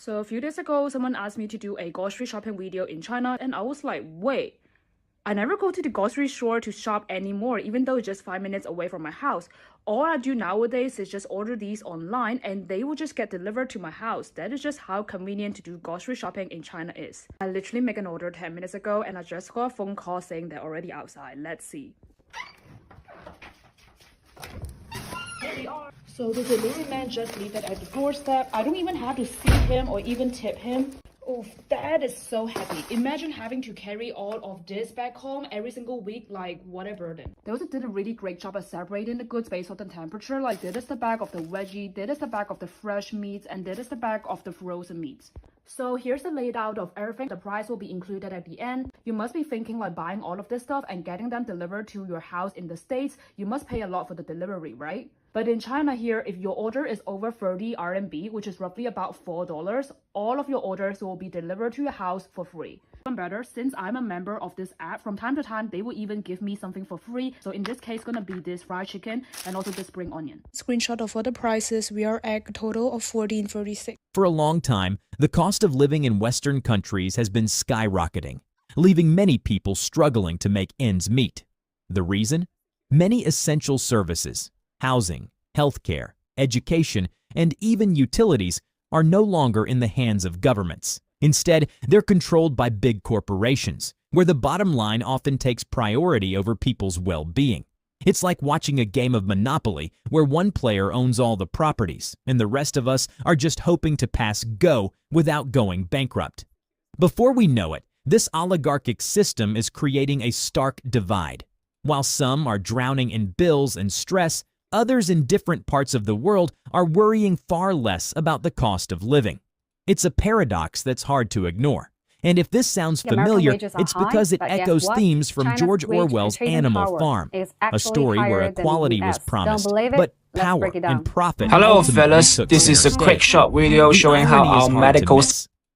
So a few days ago, someone asked me to do a grocery shopping video in China, and I was like, wait, I never go to the grocery store to shop anymore, even though it's just 5 minutes away from my house. All I do nowadays is just order these online and they will just get delivered to my house. That is just how convenient to do grocery shopping in China is. I literally made an order 10 minutes ago and I just got a phone call saying they're already outside. Let's see. Here they are. So the delivery man just leave it at the doorstep. I don't even have to see him or even tip him. Oh, that is so happy. Imagine having to carry all of this back home every single week, like what a burden. They also did a really great job at separating the goods based on the temperature. Like this is the bag of the veggie, this is the bag of the fresh meats, and this is the bag of the frozen meats. So here's the layout of everything. The price will be included at the end. You must be thinking like buying all of this stuff and getting them delivered to your house in the States. You must pay a lot for the delivery, right? But in China here, if your order is over 30 RMB, which is roughly about $4, all of your orders will be delivered to your house for free. Even better, since I'm a member of this app, from time to time, they will even give me something for free. So in this case, gonna be this fried chicken and also this spring onion. Screenshot of all the prices, we are at a total of $14.36. For a long time, the cost of living in Western countries has been skyrocketing, leaving many people struggling to make ends meet. The reason? Many essential services, housing, healthcare, education, and even utilities are no longer in the hands of governments. Instead, they're controlled by big corporations, where the bottom line often takes priority over people's well-being. It's like watching a game of Monopoly where one player owns all the properties and the rest of us are just hoping to pass go without going bankrupt. Before we know it, this oligarchic system is creating a stark divide. While some are drowning in bills and stress, others in different parts of the world are worrying far less about the cost of living. It's a paradox that's hard to ignore. And if this sounds familiar, it's because it echoes themes from George Orwell's Animal Farm, a story where equality was promised, but power and profit. Hello, fellas. This is a quick short video showing how our medical.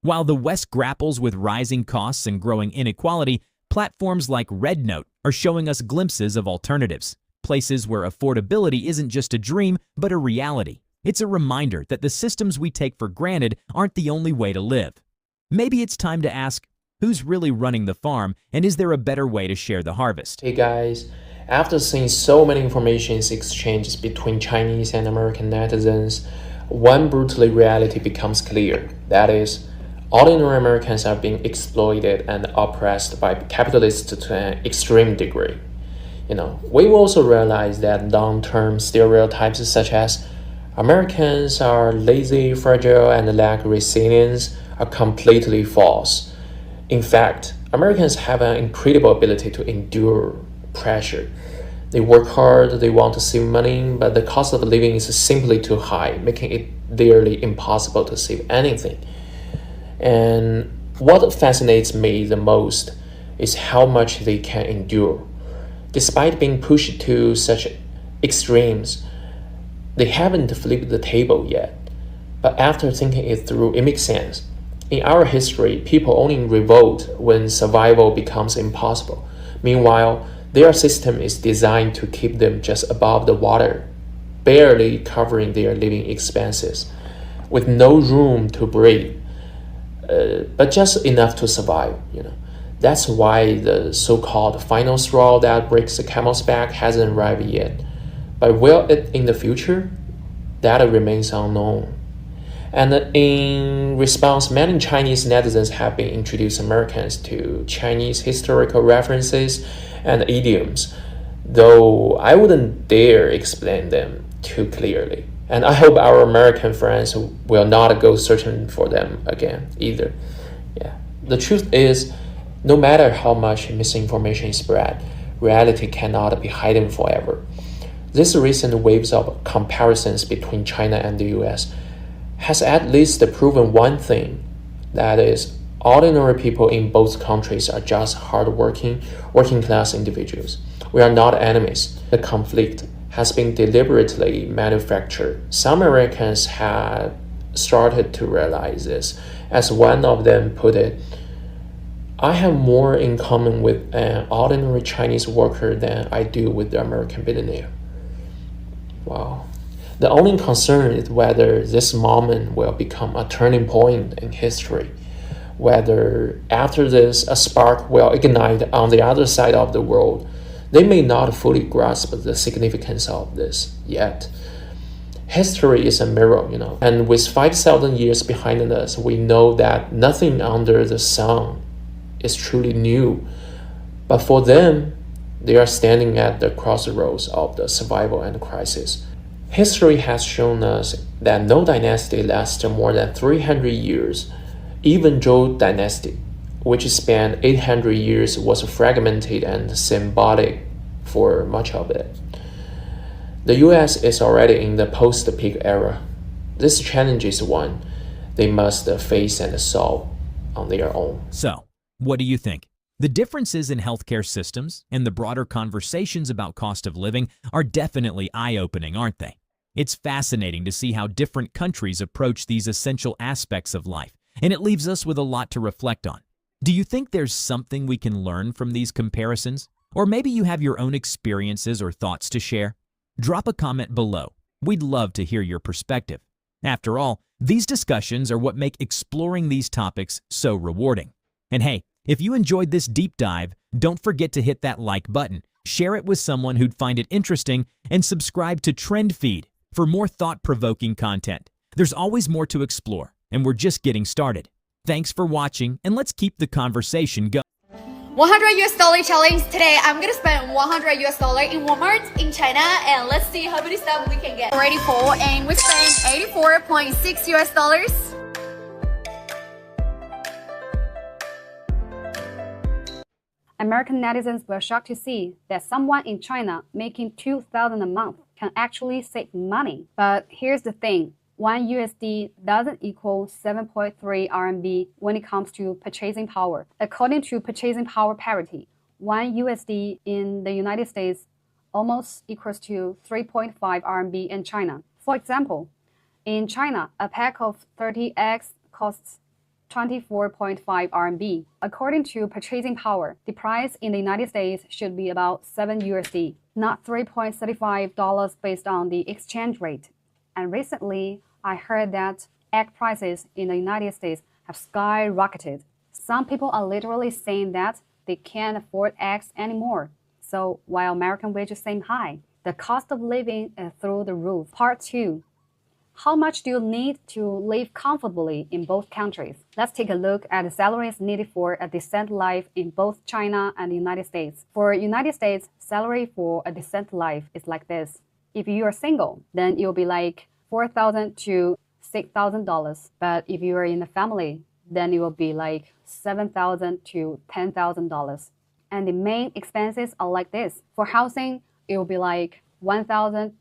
While the West grapples with rising costs and growing inequality, platforms like Rednote are showing us glimpses of alternatives, places where affordability isn't just a dream, but a reality. It's a reminder that the systems we take for granted aren't the only way to live. Maybe it's time to ask, who's really running the farm, and is there a better way to share the harvest? Hey guys, after seeing so many informations exchanged between Chinese and American netizens, one brutal reality becomes clear. That is, ordinary Americans are being exploited and oppressed by capitalists to an extreme degree. We also realize that long-term stereotypes such as Americans are lazy, fragile, and lack resilience are completely false. In fact, Americans have an incredible ability to endure pressure. They work hard, they want to save money, but the cost of living is simply too high, making it nearly impossible to save anything. And what fascinates me the most is how much they can endure. Despite being pushed to such extremes, they haven't flipped the table yet. But after thinking it through, it makes sense. In our history, people only revolt when survival becomes impossible. Meanwhile, their system is designed to keep them just above the water, barely covering their living expenses, with no room to breathe, but just enough to survive. That's why the so-called final straw that breaks the camel's back hasn't arrived yet. But will it in the future? That remains unknown. And in response, many Chinese netizens have been introduced Americans to Chinese historical references and idioms, though I wouldn't dare explain them too clearly. And I hope our American friends will not go searching for them again either. The truth is, no matter how much misinformation is spread, reality cannot be hidden forever. This recent waves of comparisons between China and the US has at least proven one thing, that is, ordinary people in both countries are just hardworking, working-class individuals. We are not enemies. The conflict has been deliberately manufactured. Some Americans have started to realize this. As one of them put it, I have more in common with an ordinary Chinese worker than I do with the American billionaire. Wow. The only concern is whether this moment will become a turning point in history, whether after this a spark will ignite on the other side of the world. They may not fully grasp the significance of this yet. History is a mirror, and with 5,000 years behind us, we know that nothing under the sun is truly new. But for them, they are standing at the crossroads of the survival and crisis. History has shown us that no dynasty lasts more than 300 years. Even Zhou dynasty, which spanned 800 years, was fragmented and symbolic for much of it. The US is already in the post-peak era. This challenge is one they must face and solve on their own. So, what do you think? The differences in healthcare systems and the broader conversations about cost of living are definitely eye-opening, aren't they? It's fascinating to see how different countries approach these essential aspects of life, and it leaves us with a lot to reflect on. Do you think there's something we can learn from these comparisons? Or maybe you have your own experiences or thoughts to share? Drop a comment below. We'd love to hear your perspective. After all, these discussions are what make exploring these topics so rewarding. And hey, if you enjoyed this deep dive, don't forget to hit that like button, share it with someone who'd find it interesting, and subscribe to Trend Feed for more thought-provoking content. There's always more to explore, and we're just getting started. Thanks for watching, and let's keep the conversation going. 100 US dollar challenge. Today I'm gonna spend 100 US dollar in Walmart in China, and let's see how many stuff we can get. Ready for, and we spent 84.6 US dollars. American netizens were shocked to see that someone in China making $2,000 a month can actually save money. But here's the thing. 1 USD doesn't equal 7.3 RMB when it comes to purchasing power. According to purchasing power parity, 1 USD in the United States almost equals to 3.5 RMB in China. For example, in China, a pack of 30 eggs costs 24.5 RMB. According to purchasing power, the price in the United States should be about 7 USD, not $3.35 based on the exchange rate. And recently, I heard that egg prices in the United States have skyrocketed. Some people are literally saying that they can't afford eggs anymore. So while American wages seem high, the cost of living is through the roof. Part 2. How much do you need to live comfortably in both countries? Let's take a look at the salaries needed for a decent life in both China and the United States. For United States, salary for a decent life is like this. If you are single, then it will be like $4,000 to $6,000. But if you are in a family, then it will be like $7,000 to $10,000. And the main expenses are like this. For housing, it will be like $1,500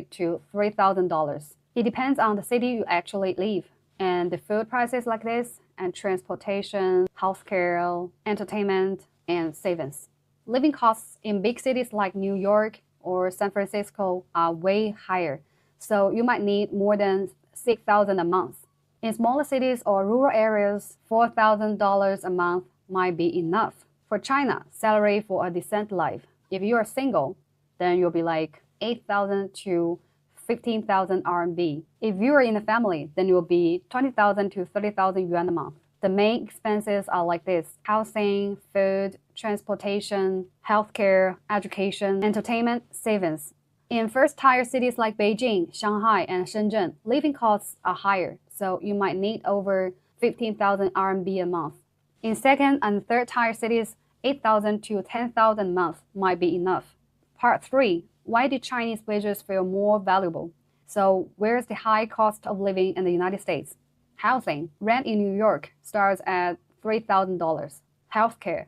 to $3,000. It depends on the city you actually live. And the food prices like this, and transportation, healthcare, entertainment, and savings. Living costs in big cities like New York or San Francisco are way higher, so you might need more than $6,000 a month. In smaller cities or rural areas, $4,000 a month might be enough. For China, salary for a decent life, if you are single, then you'll be like 8,000 to 15,000 RMB. If you are in a family, then it will be 20,000 to 30,000 yuan a month. The main expenses are like this: housing, food, transportation, healthcare, education, entertainment, savings. In first-tier cities like Beijing, Shanghai, and Shenzhen, living costs are higher, so you might need over 15,000 RMB a month. In second and third-tier cities, 8,000 to 10,000 a month might be enough. Part 3. Why do Chinese wages feel more valuable? So where's the high cost of living in the United States? Housing. Rent in New York starts at $3,000. Healthcare.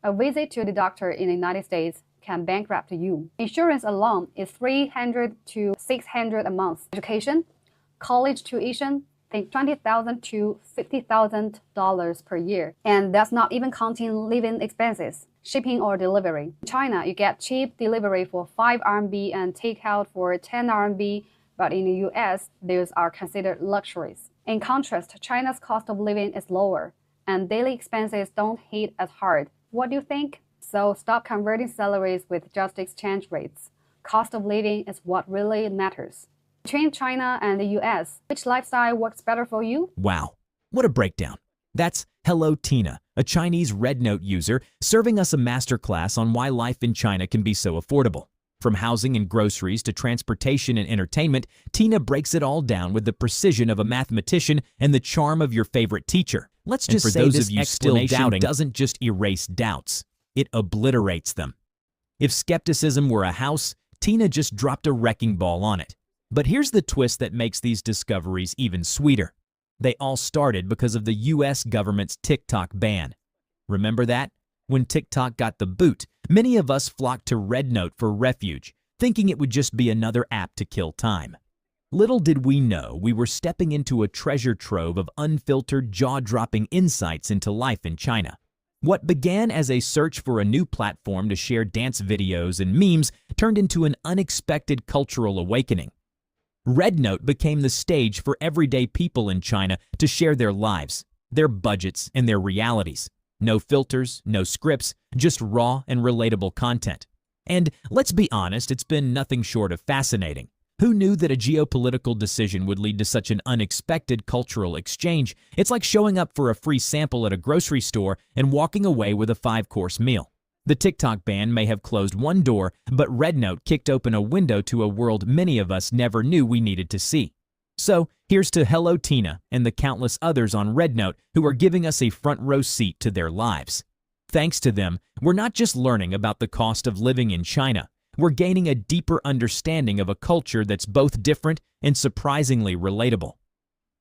A visit to the doctor in the United States can bankrupt you. Insurance alone is $300 to $600 a month. Education. College tuition. Think $20,000 to $50,000 per year. And that's not even counting living expenses, shipping or delivery. In China, you get cheap delivery for 5 RMB and takeout for 10 RMB, but in the US, those are considered luxuries. In contrast, China's cost of living is lower, and daily expenses don't hit as hard. What do you think? So stop converting salaries with just exchange rates. Cost of living is what really matters. Between China and the US, which lifestyle works better for you? Wow, what a breakdown. That's Hello Tina, a Chinese Rednote user, serving us a masterclass on why life in China can be so affordable. From housing and groceries to transportation and entertainment, Tina breaks it all down with the precision of a mathematician and the charm of your favorite teacher. Let's just say this explanation doesn't just erase doubts, it obliterates them. If skepticism were a house, Tina just dropped a wrecking ball on it. But here's the twist that makes these discoveries even sweeter. They all started because of the US government's TikTok ban. Remember that? When TikTok got the boot, many of us flocked to Rednote for refuge, thinking it would just be another app to kill time. Little did we know we were stepping into a treasure trove of unfiltered, jaw-dropping insights into life in China. What began as a search for a new platform to share dance videos and memes turned into an unexpected cultural awakening. Rednote became the stage for everyday people in China to share their lives, their budgets, and their realities. No filters, no scripts, just raw and relatable content. And let's be honest, it's been nothing short of fascinating. Who knew that a geopolitical decision would lead to such an unexpected cultural exchange? It's like showing up for a free sample at a grocery store and walking away with a 5-course meal. The TikTok ban may have closed one door, but Rednote kicked open a window to a world many of us never knew we needed to see. So, here's to Hello Tina and the countless others on Rednote who are giving us a front-row seat to their lives. Thanks to them, we're not just learning about the cost of living in China, we're gaining a deeper understanding of a culture that's both different and surprisingly relatable.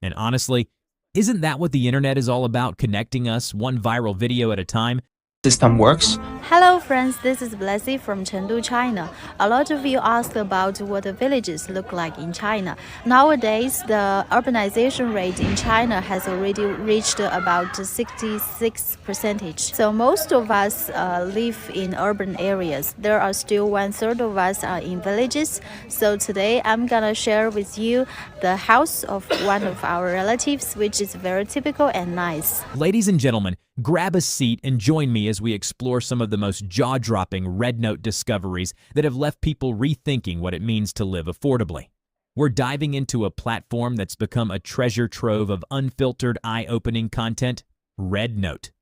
And honestly, isn't that what the internet is all about, connecting us one viral video at a time? System works. Hello friends, this is Blessy from Chengdu, China. A lot of you asked about what the villages look like in China. Nowadays, the urbanization rate in China has already reached about 66%. So most of us live in urban areas. There are still 1/3 of us are in villages. So today I'm gonna share with you the house of one of our relatives, which is very typical and nice. Ladies and gentlemen, grab a seat and join me as we explore some of the most jaw-dropping Rednote discoveries that have left people rethinking what it means to live affordably. We're diving into a platform that's become a treasure trove of unfiltered, eye-opening content, Rednote.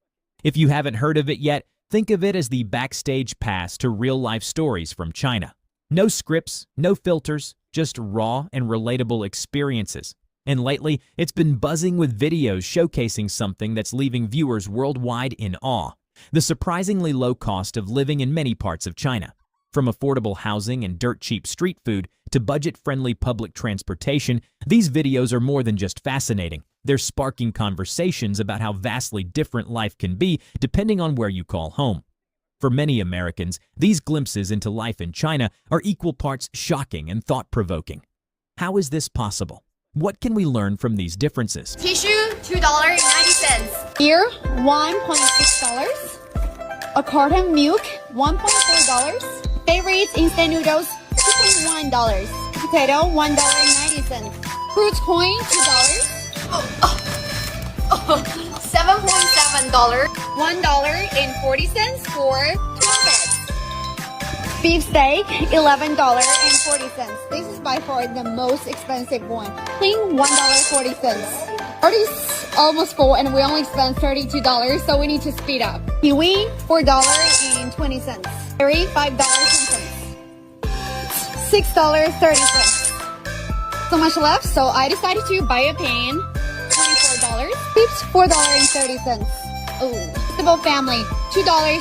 If you haven't heard of it yet, think of it as the backstage pass to real-life stories from China. No scripts, no filters, just raw and relatable experiences. And lately, it's been buzzing with videos showcasing something that's leaving viewers worldwide in awe: the surprisingly low cost of living in many parts of China. From affordable housing and dirt-cheap street food to budget-friendly public transportation, these videos are more than just fascinating. They're sparking conversations about how vastly different life can be depending on where you call home. For many Americans, these glimpses into life in China are equal parts shocking and thought-provoking. How is this possible? What can we learn from these differences? Tissue, $2.90. Beer, $1.6. A carton milk, $1.4. Favorites, instant noodles, $2.1. Potato, $1.90. Fruits coin, $2. $7.7. $1.40 for 12 eggs. Beef steak, $11.40. This is by far the most expensive one. Clean, $1.40. Already almost full, and we only spent $32, so we need to speed up. Kiwi, $4.20. Berry, $5.10. $6.30. So much left, so I decided to buy a pen. $24. Tips, $4.30. Oh, Simple family, $2.